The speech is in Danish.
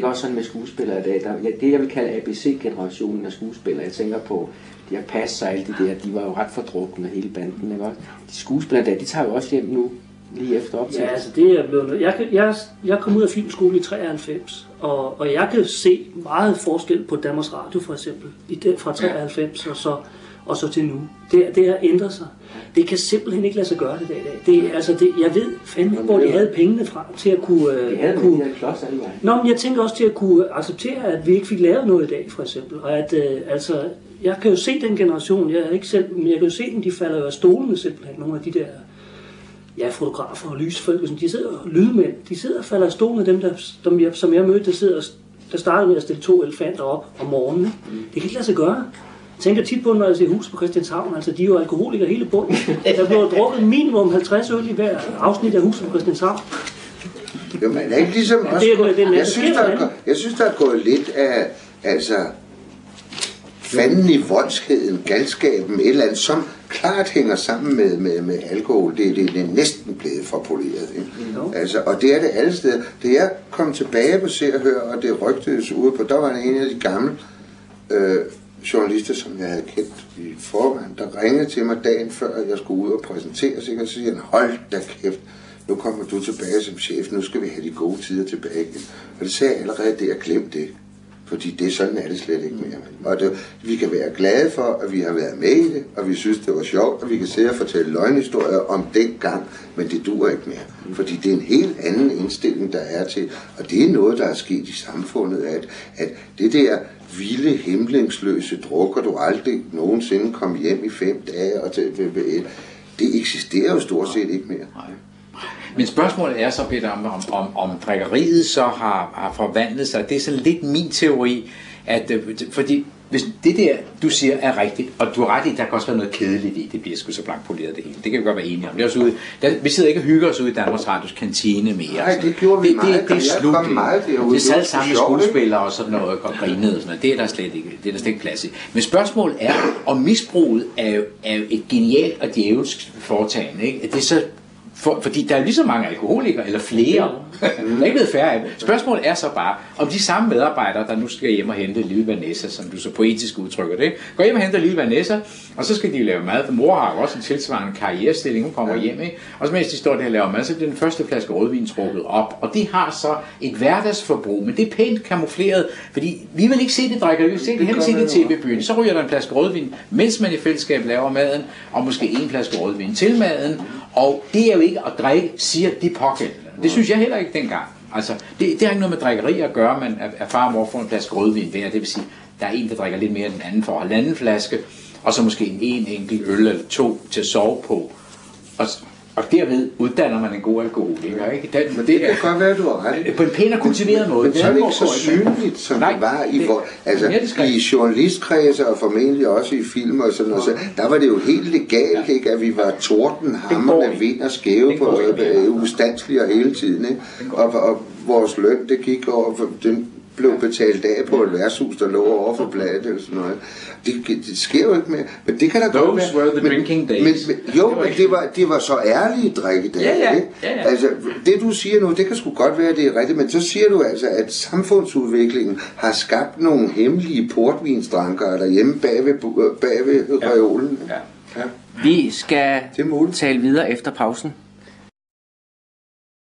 ikke også sådan med skuespillere i dag? Det jeg vil kalde ABC-generationen af skuespillere, jeg tænker på, de har passet sig alt det der, de var jo ret fordrukne hele banden, ikke også? De skuespillere der, de tager jo også hjem nu, lige efter optagelsen. Ja, altså det er blevet... Jeg kom ud af filmskole i 93, og jeg kan se meget forskel på Danmarks Radio for eksempel, fra 93 og så til nu. Det har ændret sig. Det kan simpelthen ikke lade sig gøre det i dag. Jeg ved fandme ikke, hvor de havde pengene fra til at kunne... Men jeg tænker også til at kunne acceptere, at vi ikke fik lavet noget i dag, for eksempel. Og at, jeg kan jo se den generation, jeg er ikke selv, men jeg kan jo se dem, de falder jo af stolene simpelthen, nogle af de der fotografer og lysfolk, de sidder og lydmænd, de sidder og falder af stolene, dem som jeg mødte, der startede med at stille 2 elefanter op om morgenen. Det kan ikke lade sig gøre. Jeg tænker tit på, når jeg ser Huset på Christianshavn, altså de er jo alkoholikere hele bunden. Der bliver drukket minimum 50 øl i hver afsnit af Huset på Christianshavn. Jo, men er ikke ligesom også... Jeg synes, der er gået lidt af, fanden i voldsheden, galskaben, et eller andet, som klart hænger sammen med alkohol. Det er næsten blevet for poleret. Og det er det alle steder. Det jeg kom tilbage på Se og Hør, og det rygtedes ude på, der var en af de gamle journalister, som jeg havde kendt i forvejen, der ringede til mig dagen før, jeg skulle ud og præsentere sig, og så siger han, hold da kæft, nu kommer du tilbage som chef, nu skal vi have de gode tider tilbage igen. Og det sagde jeg allerede, det jeg glemte det. Fordi det sådan er det slet ikke mere. Og vi kan være glade for, at vi har været med i det, og vi synes, det var sjovt, og vi kan sidde og fortælle løgnhistorier om den gang, men det duer ikke mere. Fordi det er en helt anden indstilling, der er til, og det er noget, der er sket i samfundet, at det der vilde, himlingsløse drukker, du aldrig nogensinde kom hjem i 5 dage, og det eksisterer jo stort set ikke mere. Men spørgsmålet er så, Peter, om drikkeriet så har forvandlet sig. Det er sådan lidt min teori, at fordi hvis det der, du siger, er rigtigt, og du har ret i, der kan også være noget kedeligt i, det bliver sgu så blankpoleret det hele. Det kan vi godt være enige om. Det er også vi sidder ikke og hygger os ude i Danmarks Radios kantine mere. Nej, det gjorde vi meget. Det er slut. Det sad sammen med skuespillere og sådan noget, og grinede og sådan noget. Det er der slet ikke plads i. Men spørgsmålet er, om misbruget er jo et genialt og djævelsk foretagende, ikke? Det er så fordi der er lige så mange alkoholikere, eller flere. Der er ikke blevet færre af dem. Spørgsmålet er så bare, om de samme medarbejdere, der nu skal hjem og hente Lille Vanessa, som du så poetisk udtrykker det, går hjem og henter Lille Vanessa, og så skal de lave mad, for mor har også en tilsvarende karrierestilling, hun kommer hjem, ikke? Og så mens de står der og laver mad, så bliver den første flaske rødvin trukket op, og de har så et hverdagsforbrug, men det er pænt kamufleret, fordi vi vil ikke se det drikker, vi vil heller se det i TV-byen. Så ryger der en flaske rødvin, mens man i fællesskab laver maden, og måske en flaske rødvin til maden, og det er jo ikke at drikke, siger de pågældende. Det synes jeg heller ikke dengang. Altså, det har ikke noget med drikkeri at gøre, men at far og mor får en flaske rødvin hver. Det vil sige, der er en, der drikker lidt mere end den anden for halvanden flaske, og så måske en enkelt øl eller 2 til at sove på. Og derved uddanner man en god alkoholiker, ikke? Men det kan godt være, du har ret. På en pæn og kultiveret måde. Men så er det ikke så synligt, som det var i journalistkredse, og formentlig også i film og sådan noget. Så der var det jo helt legalt, ikke? At vi var tordenhammerne, vind og skæve på ustandslige hele tiden, ikke? Og vores løn, det gik over, den blev betalt af på et værtshus, der lå over for bladet eller sådan noget. Det sker jo ikke mere. Men det kan da godt være. Those were the drinking days. Men det var så ærlige drikkedage. Ikke? Altså, det du siger nu, det kan sgu godt være, det er rigtigt, men så siger du altså, at samfundsudviklingen har skabt nogle hemmelige portvinsdrankere derhjemme bag ved reolen. Vi skal tale videre efter pausen.